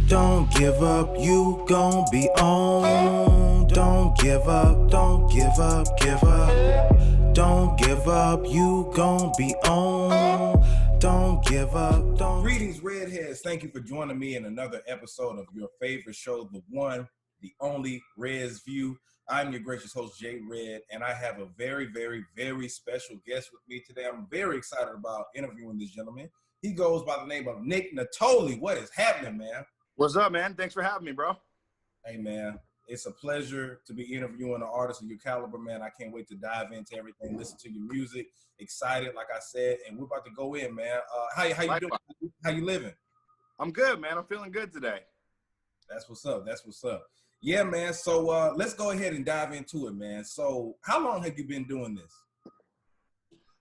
Don't give up, you gon' be on. Don't give up, don't give up, give up. Don't give up, you gon' be on. Don't give up, don't. Greetings, Redheads. Thank you for joining me in another episode of your favorite show, the one, the only Red's View. I'm your gracious host, Jay Red, and I have a very, very, very special guest with me today. I'm very excited about interviewing this gentleman. He goes by the name of Nittoli. What is happening, man? What's up, man? Thanks for having me, bro. Hey, man, it's a pleasure to be interviewing an artist of your caliber, man. I can't wait to dive into everything, listen to your music. Excited, like I said, and we're about to go in, man. How you doing? How you living? I'm good, man. I'm feeling good today. That's what's up. That's what's up. Yeah, man. So let's go ahead and dive into it, man. So how long have you been doing this?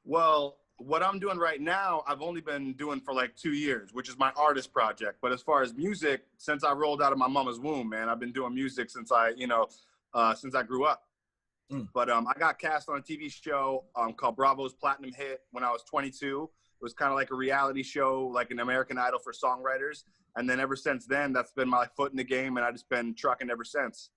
Well, what I'm doing right now, I've only been doing for like 2 years, which is my artist project. But as far as music, since I rolled out of my mama's womb, man, I've been doing music since I grew up. But I got cast on a TV show called Bravo's Platinum Hit when I was 22. It was kind of like a reality show, like an American Idol for songwriters. And then ever since then, that's been my foot in the game, and I've just been trucking ever since.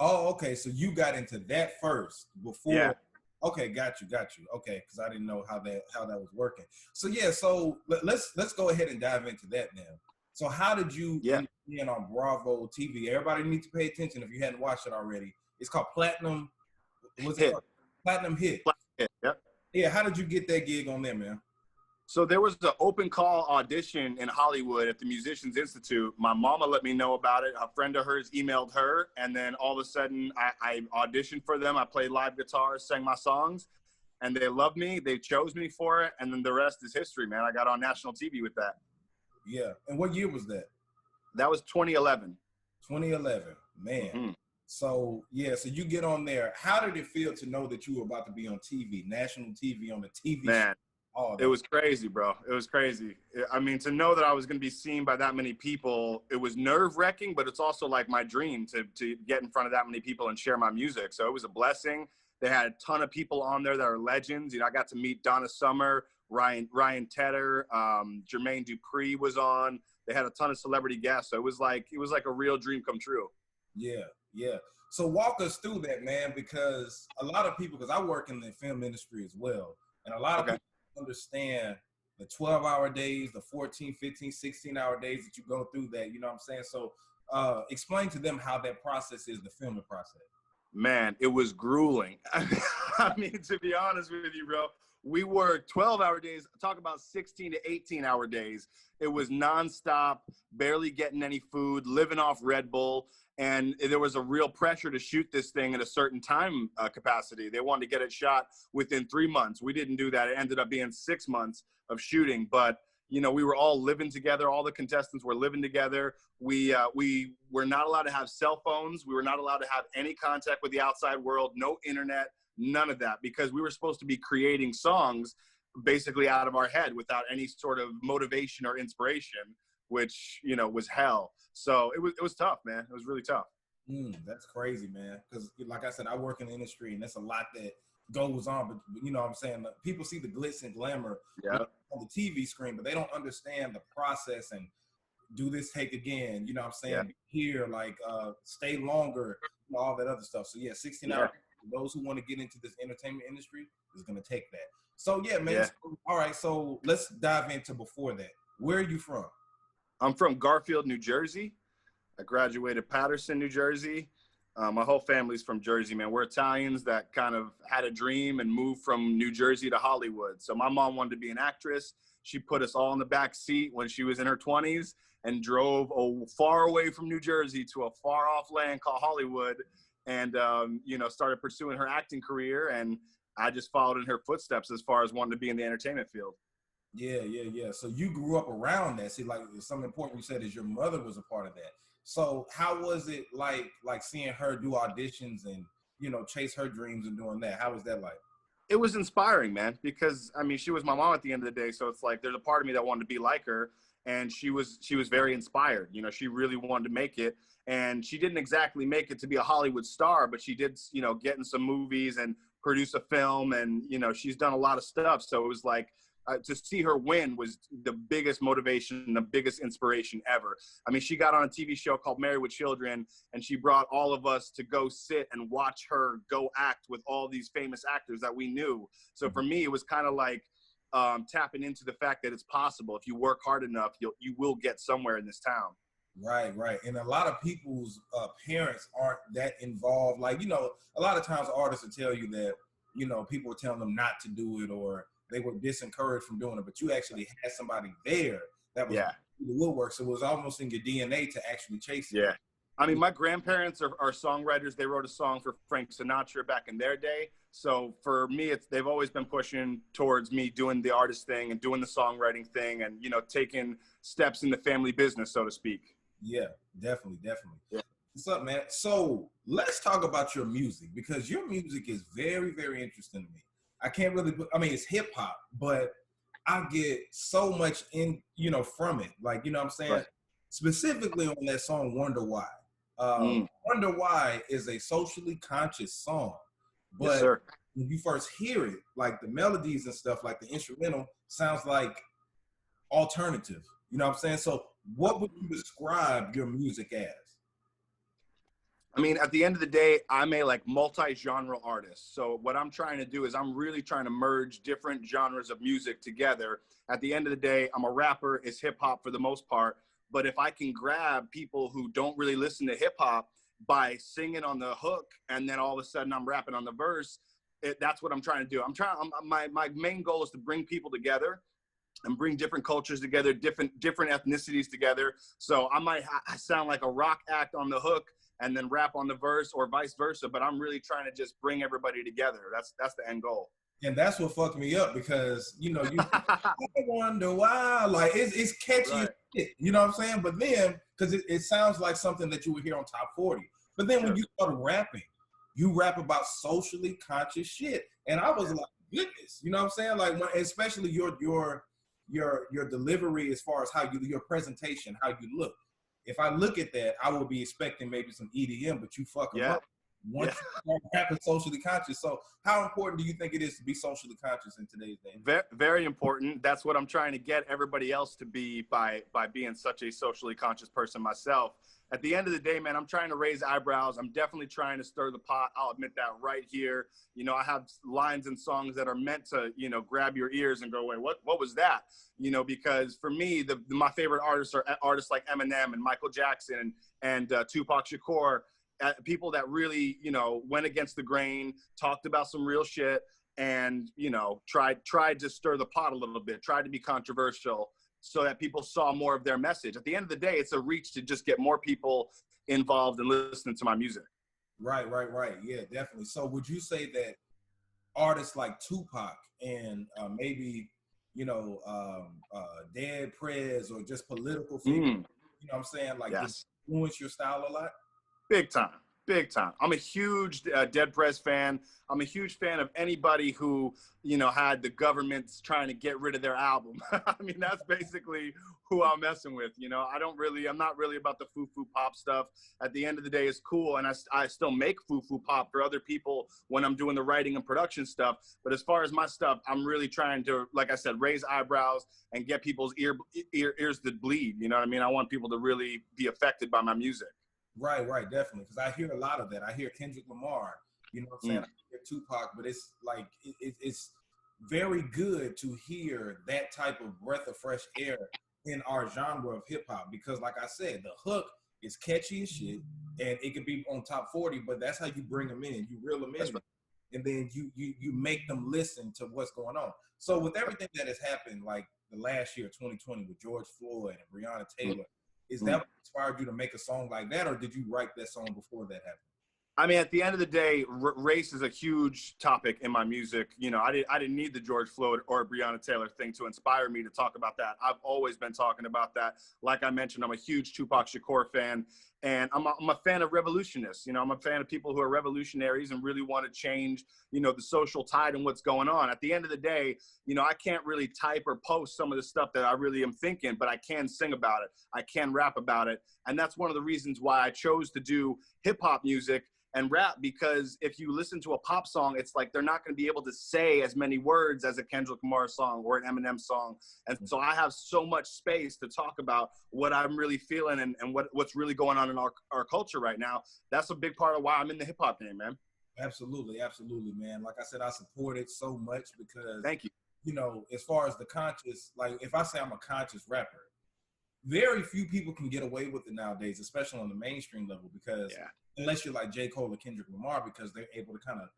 Okay. So you got into that first before. Yeah. Okay, got you. Okay, because I didn't know how that was working. So yeah, so let's go ahead and dive into that now. So how did you get on Bravo TV? Everybody needs to pay attention if you hadn't watched it already. It's called Platinum. What's it called? Platinum Hit. Platinum Hit. Yep. Yeah. How did you get that gig on there, man? So there was an open call audition in Hollywood at the Musicians Institute. My mama let me know about it. A friend of hers emailed her, and then all of a sudden I auditioned for them. I played live guitar, sang my songs, and they loved me. They chose me for it, and then the rest is history, man. I got on national TV with that. Yeah. And what year was that? That was 2011. 2011, man. Mm-hmm. So, yeah, so you get on there. How did it feel to know that you were about to be on TV, national TV, on the TV man. show? It was crazy, bro. It was crazy. I mean, to know that I was going to be seen by that many people, it was nerve-wracking, but it's also like my dream to get in front of that many people and share my music. So it was a blessing. They had a ton of people on there that are legends. You know, I got to meet Donna Summer, Ryan Tedder, Jermaine Dupri was on. They had a ton of celebrity guests. So it was like a real dream come true. Yeah. So walk us through that, man, because a lot of people, because I work in the film industry as well, and a lot of people understand the 12-hour days, the 14, 15, 16-hour days that you go through that, you know what I'm saying? So explain to them how that process is, the filming process. Man, it was grueling. I mean, to be honest with you, bro, we worked 12-hour days, talk about 16 to 18-hour days. It was nonstop, barely getting any food, living off Red Bull. And there was a real pressure to shoot this thing at a certain time capacity. They wanted to get it shot within 3 months. We didn't do that. It ended up being 6 months of shooting. But, you know, we were all living together. All the contestants were living together. We were not allowed to have cell phones. We were not allowed to have any contact with the outside world, no internet, none of that, because we were supposed to be creating songs basically out of our head without any sort of motivation or inspiration, which, you know, was hell. So it was tough, man. It was really tough. That's crazy, man. Because like I said, I work in the industry, and that's a lot that goes on. But you know what I'm saying? People see the glitz and glamour on the TV screen, but they don't understand the process and do this take again. You know what I'm saying? Yeah. Here, like stay longer, all that other stuff. So yeah, 16 hours. Those who want to get into this entertainment industry is going to take that. So yeah, man. So, all right. So let's dive into before that. Where are you from? I'm from Garfield, New Jersey. I graduated Patterson, New Jersey. My whole family's from Jersey, man. We're Italians that kind of had a dream and moved from New Jersey to Hollywood. So my mom wanted to be an actress. She put us all in the back seat when she was in her 20s and drove far away from New Jersey to a far off land called Hollywood, and started pursuing her acting career. And I just followed in her footsteps as far as wanting to be in the entertainment field. Yeah. So you grew up around that. See, like something important you said is your mother was a part of that. So how was it like seeing her do auditions and, you know, chase her dreams and doing that? How was that like? It was inspiring, man, because I mean, she was my mom at the end of the day. So it's like, there's a part of me that wanted to be like her. And she was very inspired. You know, she really wanted to make it. And she didn't exactly make it to be a Hollywood star, but she did, you know, get in some movies and produce a film. And, you know, she's done a lot of stuff. So it was like, to see her win was the biggest motivation, the biggest inspiration ever. I mean, she got on a TV show called Married with Children, and she brought all of us to go sit and watch her go act with all these famous actors that we knew. So for me, it was kind of like tapping into the fact that it's possible. If you work hard enough, you will get somewhere in this town. Right, right. And a lot of people's parents aren't that involved. Like, you know, a lot of times artists will tell you that, you know, people were telling them not to do it, or they were disencouraged from doing it, but you actually had somebody there that was the woodwork. So it was almost in your DNA to actually chase it. Yeah. I mean, my grandparents are songwriters. They wrote a song for Frank Sinatra back in their day. So for me, they've always been pushing towards me doing the artist thing and doing the songwriting thing and, you know, taking steps in the family business, so to speak. Yeah, definitely. Yeah. What's up, man? So let's talk about your music, because your music is very, very interesting to me. I can't really, it's hip hop, but I get so much from it. Like, you know what I'm saying? Right. Specifically on that song, Wonder Why. Wonder Why is a socially conscious song. But yes, sir. When you first hear it, like the melodies and stuff, like the instrumental sounds like alternative. You know what I'm saying? So what would you describe your music as? I mean, at the end of the day, I'm a multi-genre artist. So what I'm trying to do is I'm really trying to merge different genres of music together. At the end of the day, I'm a rapper. It's hip hop for the most part. But if I can grab people who don't really listen to hip hop by singing on the hook, and then all of a sudden I'm rapping on the verse, that's what I'm trying to do. My main goal is to bring people together and bring different cultures together, different ethnicities together. So I sound like a rock act on the hook and then rap on the verse, or vice versa. But I'm really trying to just bring everybody together. That's the end goal. And that's what fucked me up, because, you know, I wonder why. Like, it's catchy as shit, you know what I'm saying? But then, because it sounds like something that you would hear on Top 40. But then when you started rapping, you rap about socially conscious shit. And I was like, goodness, you know what I'm saying? Like, especially your delivery, as far as your presentation, how you look. If I look at that, I would be expecting maybe some EDM, but you fuck them up once you start rapping socially conscious. So how important do you think it is to be socially conscious in today's day? Very, very important. That's what I'm trying to get everybody else to be by being such a socially conscious person myself. At the end of the day, man, I'm trying to raise eyebrows. I'm definitely trying to stir the pot. I'll admit that right here. You know, I have lines and songs that are meant to, you know, grab your ears and go, wait, what was that? You know, because for me, my favorite artists are artists like Eminem and Michael Jackson and Tupac Shakur, people that really, you know, went against the grain, talked about some real shit, and, you know, tried to stir the pot a little bit, tried to be controversial, so that people saw more of their message. At the end of the day, it's a reach to just get more people involved and listening to my music. Right. Yeah, definitely. So would you say that artists like Tupac and maybe, you know, Dead Prez, or just political figures, you know what I'm saying? Like, this influence your style a lot? Big time. I'm a huge Dead Prez fan. I'm a huge fan of anybody who, you know, had the government trying to get rid of their album. I mean, that's basically who I'm messing with. You know, I'm not really about the foo-foo pop stuff. At the end of the day, it's cool. And I still make foo-foo pop for other people when I'm doing the writing and production stuff. But as far as my stuff, I'm really trying to, like I said, raise eyebrows and get people's ears to bleed. You know what I mean? I want people to really be affected by my music. Right, definitely. Because I hear a lot of that. I hear Kendrick Lamar, you know what I'm saying? I hear Tupac, but it's like, it's very good to hear that type of breath of fresh air in our genre of hip hop. Because like I said, the hook is catchy as shit, and it could be on Top 40, but that's how you bring them in. You reel them in, right. And then you make them listen to what's going on. So with everything that has happened, like the last year, 2020, with George Floyd and Breonna Taylor, is that what inspired you to make a song like that, or did you write that song before that happened? I mean, at the end of the day, race is a huge topic in my music. You know, I didn't need the George Floyd or Breonna Taylor thing to inspire me to talk about that. I've always been talking about that. Like I mentioned, I'm a huge Tupac Shakur fan, and I'm a fan of revolutionists. You know, I'm a fan of people who are revolutionaries and really want to change, you know, the social tide and what's going on. At the end of the day, you know, I can't really type or post some of the stuff that I really am thinking, but I can sing about it. I can rap about it. And that's one of the reasons why I chose to do hip hop music. and rap, because if you listen to a pop song, it's like they're not going to be able to say as many words as a Kendrick Lamar song or an Eminem song. And so I have so much space to talk about what I'm really feeling and what's really going on in our culture right now. That's a big part of why I'm in the hip hop game, man. Absolutely, absolutely, man. Like I said, I support it so much because, thank you. You know, as far as the conscious, like if I say I'm a conscious rapper, very few people can get away with it nowadays, especially on the mainstream level, because unless you're like J. Cole or Kendrick Lamar, because they're able to kind of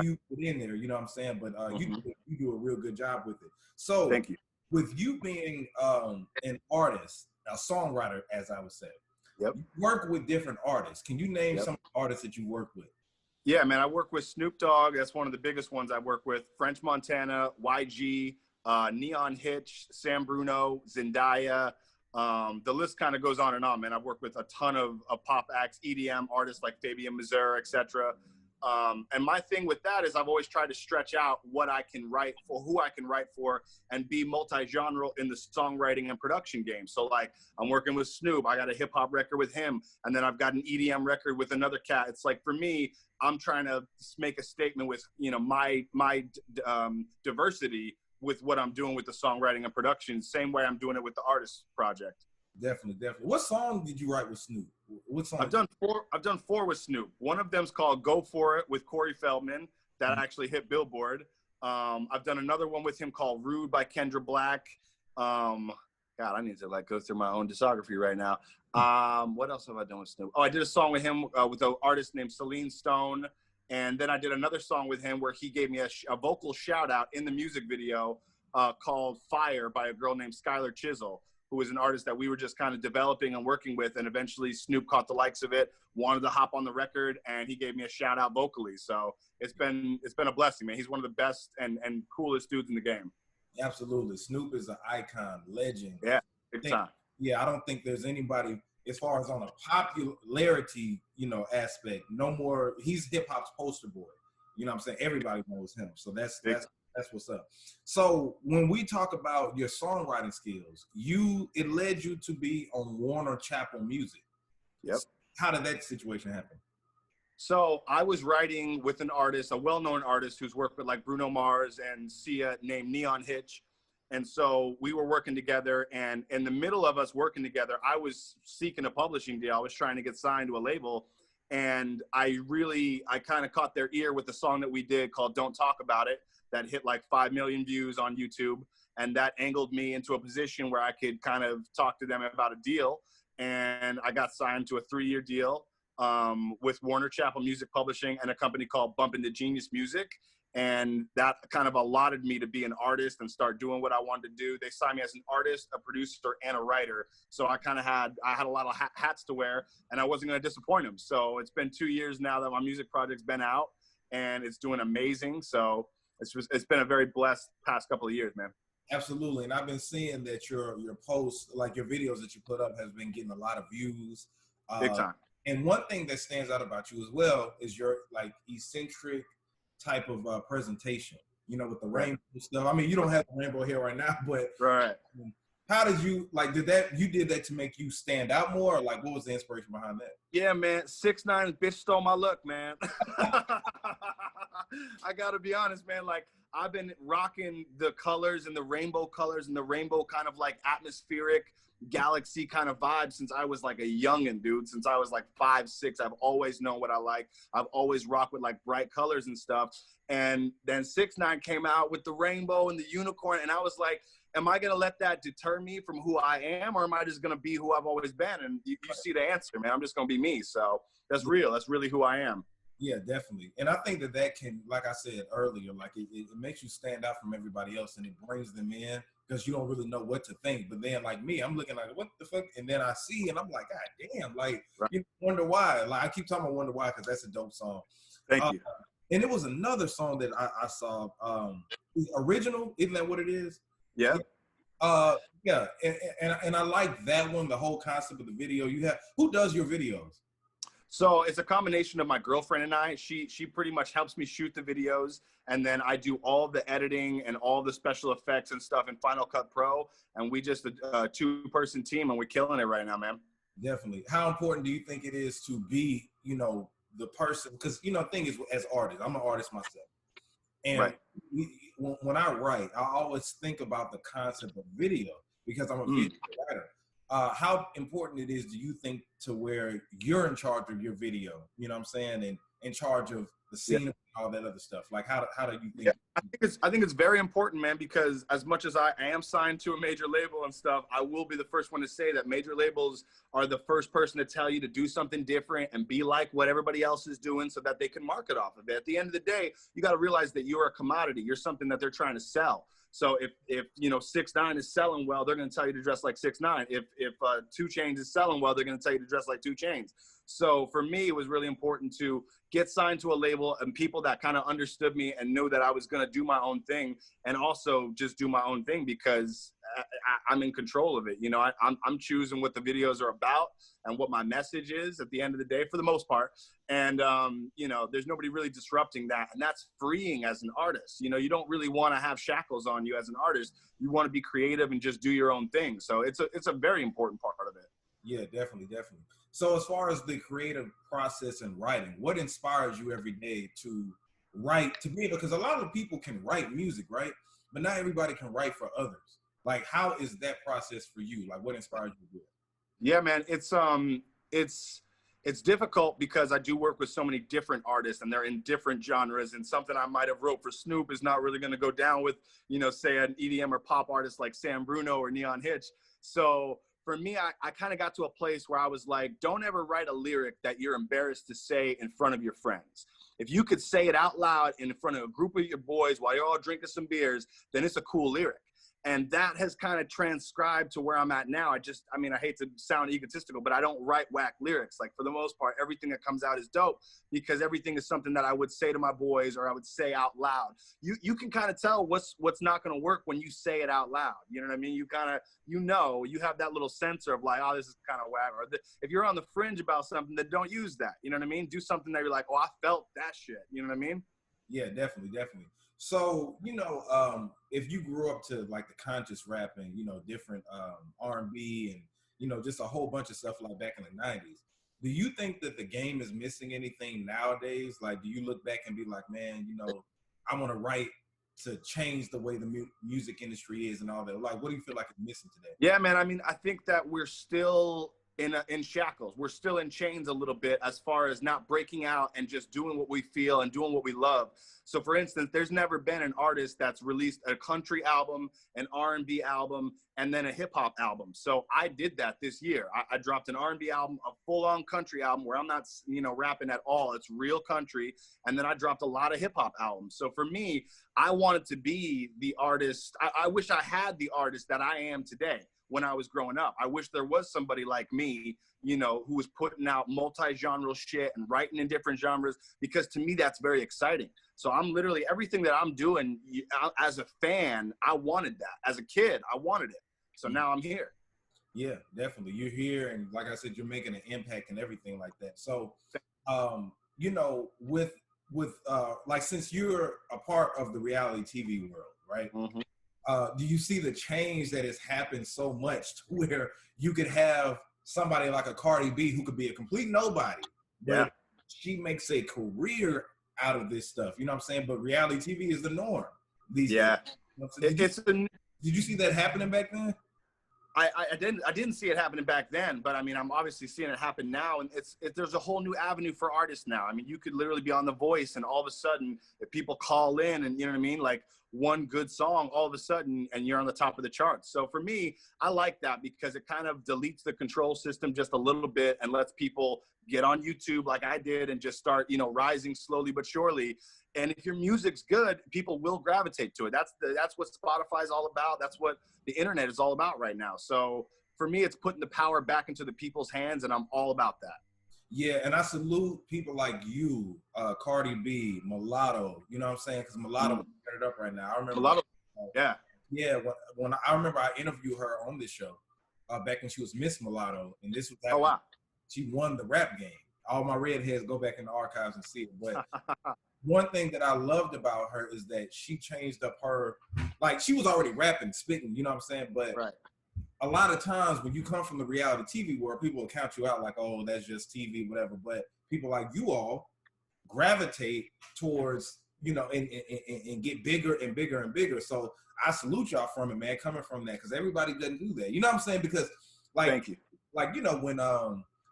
fuse it in there, you know what I'm saying? But you do a real good job with it. So thank you. With you being an artist, a songwriter, as I would say, you work with different artists. Can you name some artists that you work with? Yeah, man, I work with Snoop Dogg. That's one of the biggest ones I work with. French Montana, YG, Neon Hitch, Sam Bruno, Zendaya. The list kind of goes on and on, man. I've worked with a ton of pop acts, EDM artists like Fabian Mazur, etc. And my thing with that is I've always tried to stretch out what I can write for, who I can write for, and be multi-genre in the songwriting and production game. So like I'm working with Snoop, I got a hip hop record with him, and then I've got an EDM record with another cat. It's like, for me, I'm trying to make a statement with, you know, my diversity with what I'm doing with the songwriting and production, same way I'm doing it with the artist project. Definitely. What song did you write with Snoop? What song? I've done four with Snoop. One of them's called "Go For It" with Corey Feldman, that actually hit Billboard. I've done another one with him called "Rude" by Kendra Black. God, I need to like go through my own discography right now. What else have I done with Snoop? Oh, I did a song with him with an artist named Celine Stone. And then I did another song with him where he gave me a vocal shout out in the music video called "Fire" by a girl named Skylar Chisel, who was an artist that we were just kind of developing and working with. And eventually Snoop caught the likes of it, wanted to hop on the record, and he gave me a shout out vocally. So it's been a blessing, man. He's one of the best and coolest dudes in the game. Absolutely. Snoop is an icon, legend. Yeah, big time. Yeah, I don't think there's anybody, as far as on a popularity, you know, aspect, no more. He's hip hop's poster boy. You know what I'm saying? Everybody knows him. So that's what's up. So when we talk about your songwriting skills, it led you to be on Warner Chappell Music. Yep. How did that situation happen? So I was writing with an artist, a well-known artist who's worked with like Bruno Mars and Sia, named Neon Hitch. And so we were working together, and in the middle of us working together, I was seeking a publishing deal. I was trying to get signed to a label, and I kind of caught their ear with the song that we did called "Don't Talk About It" that hit like 5 million views on YouTube. And that angled me into a position where I could kind of talk to them about a deal. And I got signed to a 3-year deal with Warner Chappell Music Publishing and a company called Bump Into Genius Music. And that kind of allotted me to be an artist and start doing what I wanted to do. They signed me as an artist, a producer, and a writer. So I had a lot of hats to wear, and I wasn't going to disappoint them. So it's been 2 years now that my music project's been out, and it's doing amazing. So it's been a very blessed past couple of years, man. Absolutely. And I've been seeing that your posts, like your videos that you put up, has been getting a lot of views. Big time. And one thing that stands out about you as well is your like eccentric type of presentation, you know, with the rainbow stuff. I mean, you don't have the rainbow hair right now, but how did you you did that to make you stand out more, or like what was the inspiration behind that? Yeah, man, 6ix9ine bitch stole my look, man. I gotta be honest, man. Like, I've been rocking the colors and the rainbow colors and the rainbow kind of like atmospheric galaxy kind of vibe since I was like a youngin', dude. Since I was like 5, 6, I've always known what I like. I've always rocked with like bright colors and stuff. And then 6ix9ine came out with the rainbow and the unicorn, and I was like, am I gonna let that deter me from who I am, or am I just gonna be who I've always been? And you see the answer, man. I'm just gonna be me. So that's real. That's really who I am. Yeah, definitely. And I think that can, like I said earlier, like it makes you stand out from everybody else, and it brings them in because you don't really know what to think. But then, like me, I'm looking like, what the fuck? And then I see, and I'm like, God damn, like, you wonder why. Like, I keep talking about Wonder Why because that's a dope song. Thank you. And it was another song that I saw, Original, isn't that what it is? Yeah. Yeah, and I like that one, the whole concept of the video. Who does your videos? So it's a combination of my girlfriend and I. She pretty much helps me shoot the videos, and then I do all the editing and all the special effects and stuff in Final Cut Pro, and we just a 2-person team, and we're killing it right now, man. Definitely. How important do you think it is to be, you know, the person, because you know, the thing is, as artists, I'm an artist myself, and Right. when I write, I always think about the concept of video because I'm a video writer. How important it is, do you think, to where you're in charge of your video? You know what I'm saying, and in charge of the scene and all that other stuff. Like, how do you think? Yeah, I think it's very important, man, because as much as I am signed to a major label and stuff, I will be the first one to say that major labels are the first person to tell you to do something different and be like what everybody else is doing so that they can market off of it. At the end of the day, you got to realize that you're a commodity. You're something that they're trying to sell. So if you know 6ix9ine is selling well, they're going to tell you to dress like 6ix9ine. If 2 Chainz is selling well, they're going to tell you to dress like 2 Chainz. So for me, it was really important to get signed to a label and people that kind of understood me and knew that I was going to do my own thing, and also just do my own thing because I'm in control of it. You know, I'm choosing what the videos are about and what my message is at the end of the day, for the most part. And, you know, there's nobody really disrupting that. And that's freeing as an artist. You know, you don't really want to have shackles on you as an artist. You want to be creative and just do your own thing. So it's a very important part of it. Yeah, definitely. So as far as the creative process and writing, what inspires you every day to write, to be, because a lot of people can write music, right? But not everybody can write for others. Like, how is that process for you? Like, what inspires you to do it? Yeah, man, it's difficult because I do work with so many different artists and they're in different genres, and something I might have wrote for Snoop is not really going to go down with, you know, say an EDM or pop artist like Sam Bruno or Neon Hitch. So for me, I kind of got to a place where I was like, don't ever write a lyric that you're embarrassed to say in front of your friends. If you could say it out loud in front of a group of your boys while you're all drinking some beers, then it's a cool lyric. And that has kind of transcribed to where I'm at now. I mean, I hate to sound egotistical, but I don't write whack lyrics. Like, for the most part, everything that comes out is dope because everything is something that I would say to my boys or I would say out loud. You can kind of tell what's not going to work when you say it out loud. You know what I mean? You kind of, you have that little sensor of like, oh, this is kind of whack. Or if you're on the fringe about something, then don't use that. You know what I mean? Do something that you're like, oh, I felt that shit. You know what I mean? Yeah, definitely. So, you know, if you grew up to like the conscious rapping, you know, different R&B and, you know, just a whole bunch of stuff like back in the 90s, do you think that the game is missing anything nowadays? Like, do you look back and be like, man, you know, I want to write to change the way the music industry is and all that? Like, what do you feel like is missing today? Yeah, man. I mean, I think that we're still in shackles. We're still in chains a little bit as far as not breaking out and just doing what we feel and doing what we love. So for instance, there's never been an artist that's released a country album, an R&B album, and then a hip hop album. So I did that this year. I dropped an R&B album, a full on country album where I'm not, you know, rapping at all. It's real country. And then I dropped a lot of hip hop albums. So for me, I wanted to be the artist. I wish I had the artist that I am today. When I was growing up, I wish there was somebody like me, you know, who was putting out multi-genre shit and writing in different genres, because to me, that's very exciting. So I'm literally, everything that I'm doing as a fan, I wanted that. As a kid, I wanted it. So now I'm here. Yeah, definitely. You're here. And like I said, you're making an impact and everything like that. So, you know, with like, since you're a part of the reality TV world, right? Mm-hmm. Do you see the change that has happened so much to where you could have somebody like a Cardi B who could be a complete nobody, but she makes a career out of this stuff? You know what I'm saying? But reality TV is the norm these days. Did you see that happening back then? I didn't see it happening back then, but I mean, I'm obviously seeing it happen now, and there's a whole new avenue for artists now. I mean, you could literally be on The Voice, and all of a sudden, if people call in, and you know what I mean, like one good song, all of a sudden, and you're on the top of the charts. So for me, I like that because it kind of deletes the control system just a little bit and lets people get on YouTube like I did and just start, you know, rising slowly but surely. And if your music's good, people will gravitate to it. That's what Spotify's all about. That's what the internet is all about right now. So for me, it's putting the power back into the people's hands, and I'm all about that. Yeah, and I salute people like you, Cardi B, Mulatto. You know what I'm saying? Because Mulatto is it up right now. I remember Mulatto. Yeah. When I remember, I interviewed her on this show back when she was Miss Mulatto, and this was oh wow, she won the rap game. All my redheads go back in the archives and see it. But one thing that I loved about her is that she changed up her, like, she was already rapping, spitting, you know what I'm saying? But a lot of times when you come from the reality TV world, people will count you out like, oh, that's just TV, whatever. But people like you all gravitate towards, you know, and get bigger and bigger and bigger. So I salute y'all from it, man, coming from that, because everybody doesn't do that. You know what I'm saying? Because like, Thank you. Like, you know, when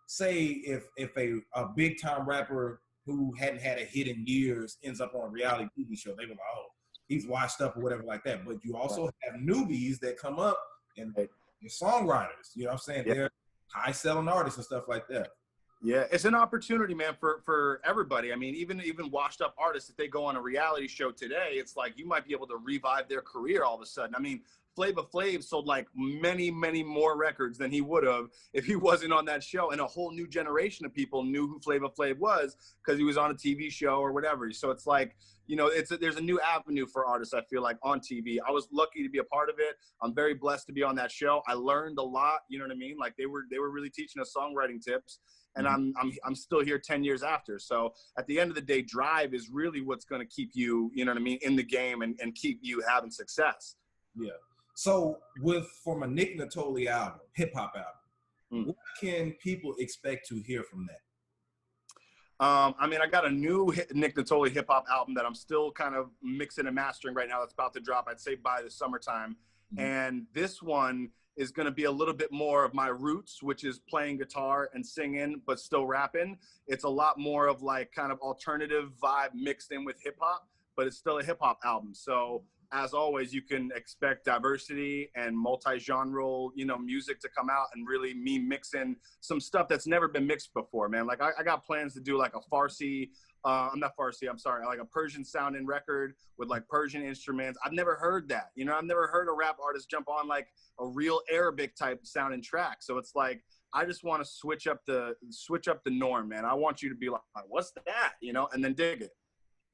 say if a big time rapper who hadn't had a hit in years ends up on a reality TV show, they were like, oh, he's washed up or whatever like that. But you also have newbies that come up and they're songwriters. You know what I'm saying? They're high selling artists and stuff like that. Yeah, it's an opportunity, man, for everybody. I mean, even washed up artists, if they go on a reality show today, it's like you might be able to revive their career all of a sudden. I mean, Flavor Flav sold like many, many more records than he would have if he wasn't on that show. And a whole new generation of people knew who Flavor Flav was because he was on a TV show or whatever. So it's like, you know, there's a new avenue for artists, I feel like, on TV. I was lucky to be a part of it. I'm very blessed to be on that show. I learned a lot, you know what I mean? Like they were really teaching us songwriting tips. And I'm still here 10 years after. So at the end of the day, drive is really what's going to keep you, you know what I mean, in the game and keep you having success. Yeah. So from a Nick Nittoli album, hip hop album, what can people expect to hear from that? I mean, I got a new Nick Nittoli hip hop album that I'm still kind of mixing and mastering right now. That's about to drop, I'd say, by the summertime. And this one is going to be a little bit more of my roots, which is playing guitar and singing, but still rapping. It's a lot more of like kind of alternative vibe mixed in with hip hop, but it's still a hip hop album. So as always, you can expect diversity and multi-genre, you know, music to come out, and really me mixing some stuff that's never been mixed before, man. Like I got plans to do like a Farsi, like a Persian sounding record with like Persian instruments. I've never heard that, you know, I've never heard a rap artist jump on like a real Arabic type sounding track. So it's like, I just want to switch up the norm, man. I want you to be like, what's that? You know, and then dig it.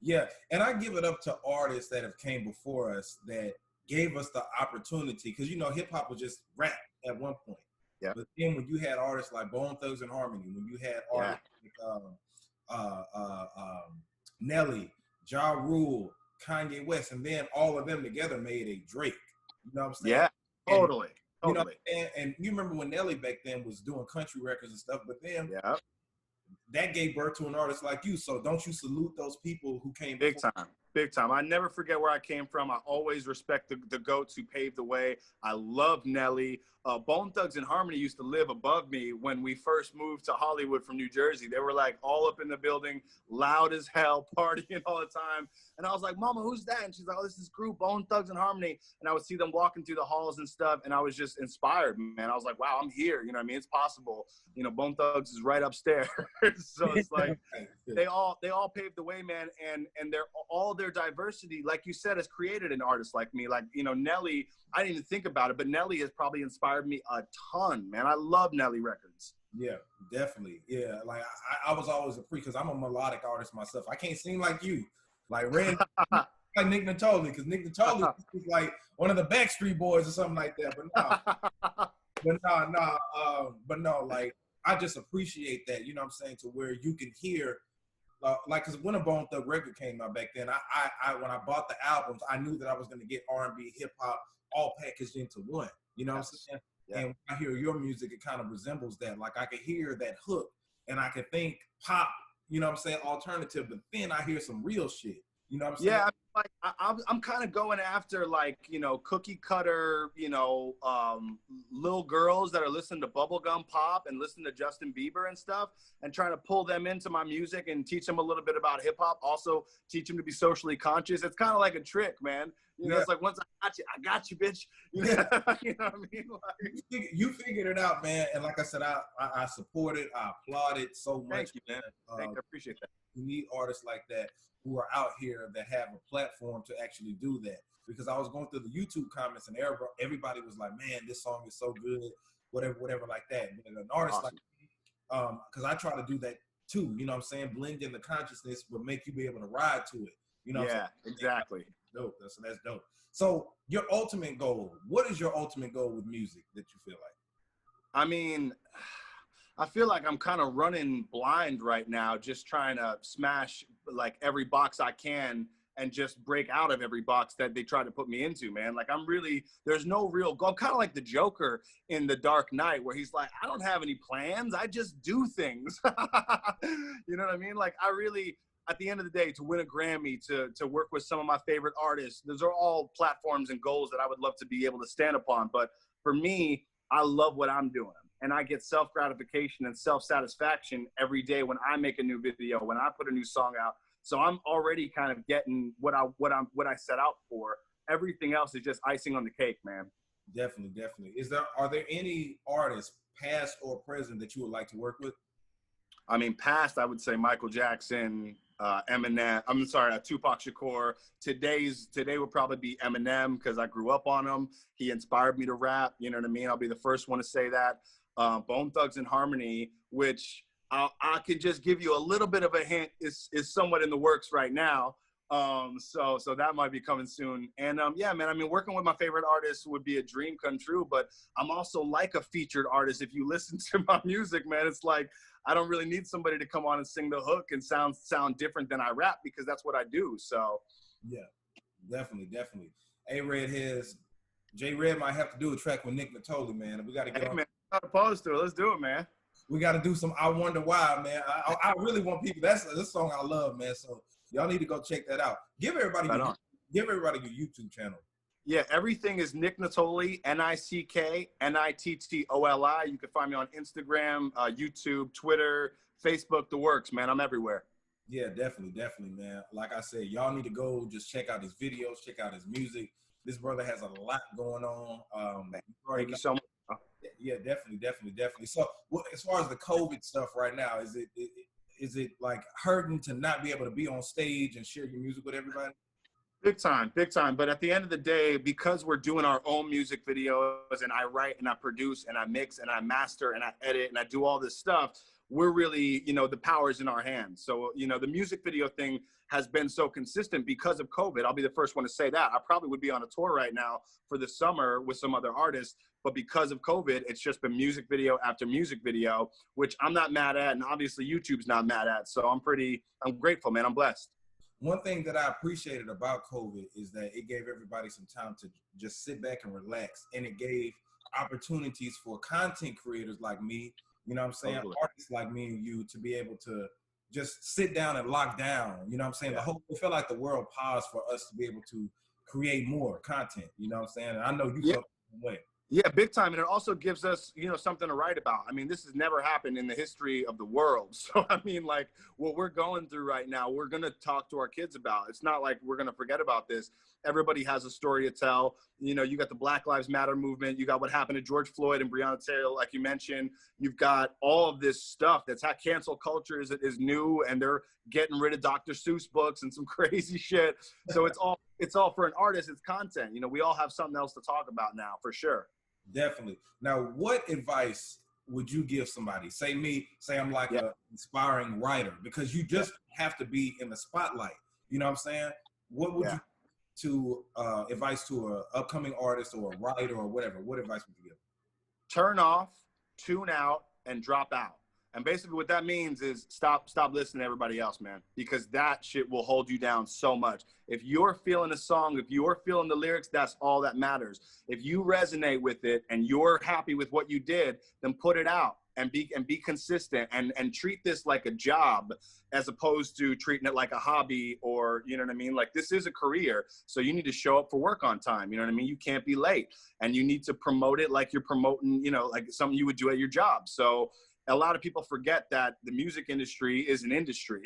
Yeah, and I give it up to artists that have came before us that gave us the opportunity, because, you know, hip-hop was just rap at one point. Yeah. But then when you had artists like Bone Thugs and Harmony, when you had artists like Nelly, Ja Rule, Kanye West, and then all of them together made a Drake. You know what I'm saying? Yeah, totally. You know, and you remember when Nelly back then was doing country records and stuff, but then that gave birth to an artist like you. So don't you salute those people who came before? Big time. I never forget where I came from. I always respect the goats who paved the way. I love Nelly. Bone Thugs and Harmony used to live above me when we first moved to Hollywood from New Jersey. They were like all up in the building, loud as hell, partying all the time. And I was like, Mama, who's that? And she's like, oh, this is group Bone Thugs and Harmony. And I would see them walking through the halls and stuff, and I was just inspired, man. I was like, wow, I'm here. You know what I mean? It's possible. You know, Bone Thugs is right upstairs. So it's like they all paved the way, man. And they're all their diversity, like you said, has created an artist like me. Like, you know, Nelly, I didn't even think about it, but Nelly has probably inspired me a ton, man. I love Nelly records. Yeah, definitely. Yeah, like I was always because I'm a melodic artist myself. I can't sing like you. Like Ren, like Nick Nittoli, because Nick Nittoli is like one of the Backstreet Boys or something like that. But no, like I just appreciate that, you know what I'm saying, to where you can hear, like, because when a Bone Thug record came out back then, I when I bought the albums, I knew that I was going to get R&B, hip hop, all packaged into one. You know what I'm saying? Yeah. And when I hear your music, it kind of resembles that. Like I could hear that hook, and I could think pop, you know what I'm saying, alternative, but then I hear some real shit. You know what I'm saying? Yeah, like I'm kind of going after, like, you know, cookie cutter, you know, little girls that are listening to bubblegum pop and listening to Justin Bieber and stuff, and trying to pull them into my music and teach them a little bit about hip hop. Also teach them to be socially conscious. It's kind of like a trick, man. You know, it's like, once I got you, bitch. You know, you know what I mean? Like, you figured it out, man. And like I said, I support it. I applaud it so much. Thank you, man. Thank you. I appreciate that. We need artists like that who are out here that have a platform to actually do that. Because I was going through the YouTube comments, and everybody was like, man, this song is so good, whatever like that. But an artist like me, because I try to do that too, you know what I'm saying? Blend in the consciousness will make you be able to ride to it. You know what I'm saying? Exactly. Dope. That's dope. So your ultimate goal, what is your ultimate goal with music that you feel like? I mean, I feel like I'm kind of running blind right now, just trying to smash like every box I can and just break out of every box that they try to put me into, man. Like there's no real goal. I'm kind of like the Joker in The Dark Knight, where he's like, I don't have any plans. I just do things. You know what I mean? Like at the end of the day, to win a Grammy, to work with some of my favorite artists, those are all platforms and goals that I would love to be able to stand upon. But for me, I love what I'm doing. And I get self-gratification and self-satisfaction every day when I make a new video, when I put a new song out. So I'm already kind of getting what I set out for. Everything else is just icing on the cake, man. Definitely. Are there any artists, past or present, that you would like to work with? I mean, past, I would say Michael Jackson, Eminem. I'm sorry, Tupac Shakur. Today would probably be Eminem because I grew up on him. He inspired me to rap. You know what I mean? I'll be the first one to say that. Bone Thugs and Harmony, which I could just give you a little bit of a hint, is somewhat in the works right now. So that might be coming soon. And yeah, man, I mean, working with my favorite artists would be a dream come true, but I'm also like a featured artist. If you listen to my music, man, it's like, I don't really need somebody to come on and sing the hook and sound different than I rap, because that's what I do. So yeah, definitely. Hey, Redheads, J Red might have to do a track with Nick Nittoli, man. We got to get on. Man, I'm not opposed to it. Let's do it, man. We got to do some I Wonder Why, man. I really want people. That's song I love, man. So y'all need to go check that out. Give everybody your YouTube channel. Yeah, everything is Nick Nittoli, NickNittoli. You can find me on Instagram, YouTube, Twitter, Facebook, the works, man. I'm everywhere. Yeah, definitely, man. Like I said, y'all need to go just check out his videos, check out his music. This brother has a lot going on. Thank you so much. Yeah, definitely. So, as far as the COVID stuff right now, is it like hurting to not be able to be on stage and share your music with everybody? Big time. But at the end of the day, because we're doing our own music videos and I write and I produce and I mix and I master and I edit and I do all this stuff, we're really, the power's in our hands. So, the music video thing has been so consistent because of COVID. I'll be the first one to say that. I probably would be on a tour right now for the summer with some other artists, but because of COVID, it's just been music video after music video, which I'm not mad at. And obviously YouTube's not mad at. So I'm grateful, man. I'm blessed. One thing that I appreciated about COVID is that it gave everybody some time to just sit back and relax. And it gave opportunities for content creators like me, you know what I'm saying? Totally. Artists like me and you to be able to just sit down and lock down, you know what I'm saying? Yeah. It felt like the world paused for us to be able to create more content, you know what I'm saying? And I know you felt the same way. Yeah, big time. And it also gives us, something to write about. I mean, this has never happened in the history of the world. So, I mean, like what we're going through right now, we're going to talk to our kids about. It's not like we're going to forget about this. Everybody has a story to tell. You got the Black Lives Matter movement. You got what happened to George Floyd and Breonna Taylor, like you mentioned. You've got all of this stuff that's how cancel culture is new, and they're getting rid of Dr. Seuss books and some crazy shit. So it's all for an artist. It's content. We all have something else to talk about now, for sure. Definitely. Now, what advice would you give somebody? Say I'm like an inspiring writer, because you just have to be in the spotlight. You know what I'm saying? What would you advice to an upcoming artist or a writer or whatever? What advice would you give? Turn off, tune out, and drop out. And basically what that means is stop listening to everybody else, man, because that shit will hold you down so much. If you're feeling a song, if you're feeling the lyrics, that's all that matters. If you resonate with it and you're happy with what you did, then put it out and be consistent and treat this like a job as opposed to treating it like a hobby, or, you know what I mean? Like, this is a career. So you need to show up for work on time. You know what I mean? You can't be late, and you need to promote it like you're promoting, like something you would do at your job. So a lot of people forget that the music industry is an industry.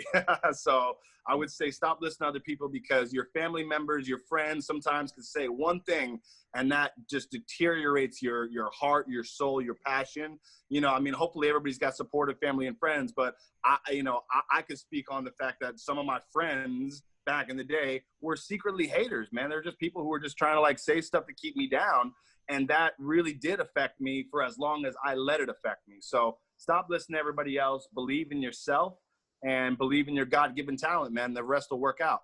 So I would say stop listening to other people, because your family members, your friends sometimes can say one thing and that just deteriorates your heart, your soul, your passion. Hopefully everybody's got supportive family and friends, but I could speak on the fact that some of my friends back in the day were secretly haters, man. They're just people who were just trying to say stuff to keep me down. And that really did affect me for as long as I let it affect me. So stop listening to everybody else, believe in yourself, and believe in your God-given talent, man. The rest will work out.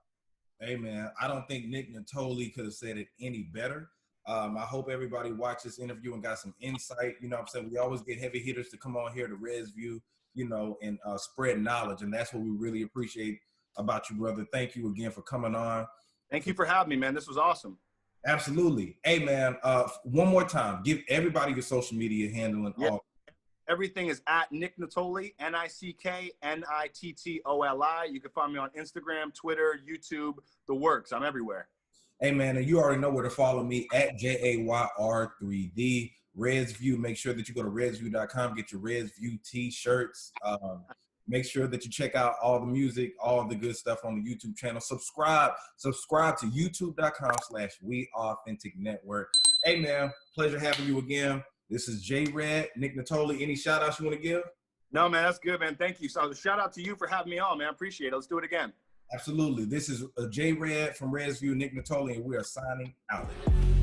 Hey, man, I don't think Nick Nittoli could have said it any better. I hope everybody watched this interview and got some insight. You know what I'm saying? We always get heavy hitters to come on here to Res View, and spread knowledge. And that's what we really appreciate about you, brother. Thank you again for coming on. Thank you for having me, man. This was awesome. Absolutely. Hey, man, one more time, give everybody your social media handle and all. Everything is at Nick Nittoli, Nicknittoli. You can find me on Instagram, Twitter, YouTube, the works. I'm everywhere. Hey, man, and you already know where to follow me at JAYR3D. Reds View, make sure that you go to redsview.com, get your Reds View t-shirts. Make sure that you check out all the music, all the good stuff on the YouTube channel. Subscribe to youtube.com/WeAuthenticNetwork. Hey, man, pleasure having you again. This is J Red, Nick Nittoli. Any shout outs you want to give? No, man, that's good, man. Thank you. So shout out to you for having me on, man. I appreciate it. Let's do it again. Absolutely. This is J Red from Reds View, Nick Nittoli, and we are signing out.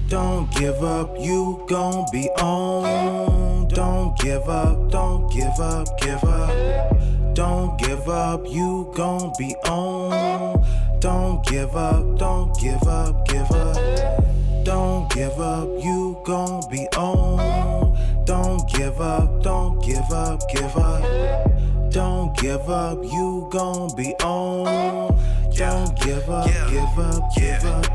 Don't give up, you gon' be on. Don't give up, don't give up, give up. Don't give up, you gon' be on. Don't give up, don't give up, give up. Don't give up, you gon' be on. Don't give up, don't give up, give up. Don't give up, you gon' be on. Don't give up, give up, give up.